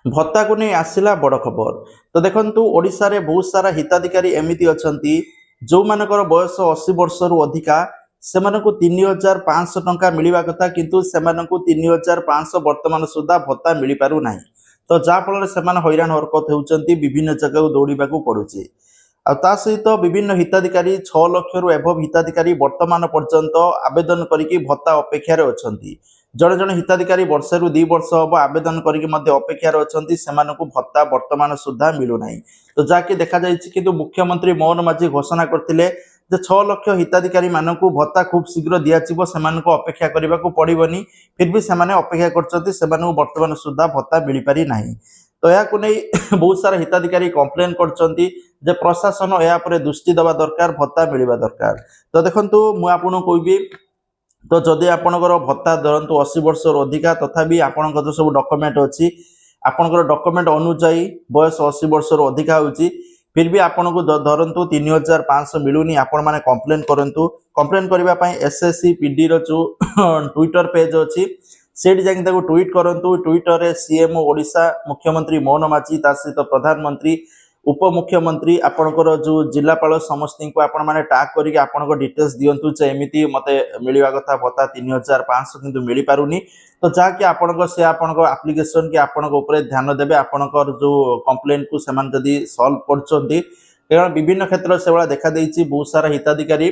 भत्ता को नहीं आसला बड़ खबर। तो देखंतु ओडिशा रे बहुत सारा हिताधिकारी एमिति अछंती जो मानकर बयस 80 वर्ष रु अधिका सेमानकु 3500 टंका मिलिबा कथा किंतु सेमानकु 3500 वर्तमान सुधा भत्ता मिली पारु नाही। तो जा फल सेमान हैरान हरकत होउचंती विभिन्न जगह दौड़ाकू पड़ुची। ता सहित विभिन्न हिताधिकारी 6 लाख रु एभव हिताधिकारी वर्तमान पर्यंत आवेदन करिकि भत्ता अपेक्षार अछंती। जड़े जड़े हिताधिकारी वर्ष रु 2 वर्ष हम आवेदन करके अपेक्षार अच्छा से भत्ता वर्तमान सुधा मिलूना। तो जहाँकि देखा कि मुख्यमंत्री मोहन माझी घोषणा करते 6 लाख हिताधिकारी मानक भत्ता खूब शीघ्र दिज्व से अपेक्षा करने को पड़ोनी फिर भी से अपेक्षा कर वर्तमान सुधा भत्ता मिल पारि ना। तो यह बहुत सारा हिताधिकारी कंप्लेन कर प्रशासन या दृष्टि देवा दरकार भत्ता मिलवा दरकार। तो देखो मुझे कहबी तो जदि आपणकर भत्ता धरतु 80 वर्ष अधिका तथापि आपण जो सब डॉक्यूमेंट अच्छी आपणकर डॉक्यूमेंट अनुसायी बयस 80 वर्ष अधिका होची फिर भी आपन को धरतु 3500 मिलूनी आपण माने कंप्लेन करंतु। कंप्लेन करने एसएससी पीडी रो जो ट्विटर पेज अच्छी सेठी जाकि ट्वीट करंतु। ट्विटर रे सीएमओ ओडिशा मुख्यमंत्री मोहन माझी ता सहित प्रधानमंत्री उपमुख्यमंत्री आपणकर जो जिलापाल समस्त को आपण माने टैग करके आपन डिटेल्स दियंतु जे एमिति मते मिलवा कथा भत्ता 3500 किंतु मिल पारुनी। तो जहाँकि आपन से आपन एप्लिकेशन कि आपन ऊपर ध्यान देबे आपनकर जो कंप्लेन को सेमान जदी सॉल्व करछंती कारण विभिन्न क्षेत्र से वाला देखा देछि बहुत सारा हिताधिकारी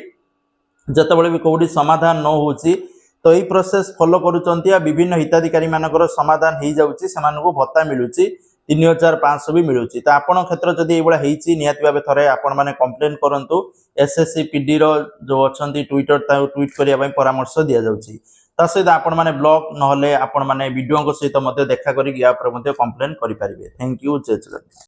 जतबेले भी कोडी समाधान न होछि तो यही प्रोसेस फॉलो करूचंती या विभिन्न हिताधिकारी मानकर समाधान हो जाउछि सेमानकु भत्ता मिलुछि 3500 भी मिलूची। तो आपण क्षेत्र जदि ये निहाती भाव थे आपण मैंने कंप्लेन करंतु एसएससी पीडी रो जो अच्छी ट्विटर ट्वीट करने परामर्श दि जाउछि। ता सहित आपण मैंने ब्लॉग नहले आपण मैंने वीडियो सहित देखा करिक या कंप्लेन करि परिबे। थैंक यू जय जगन्नाथ।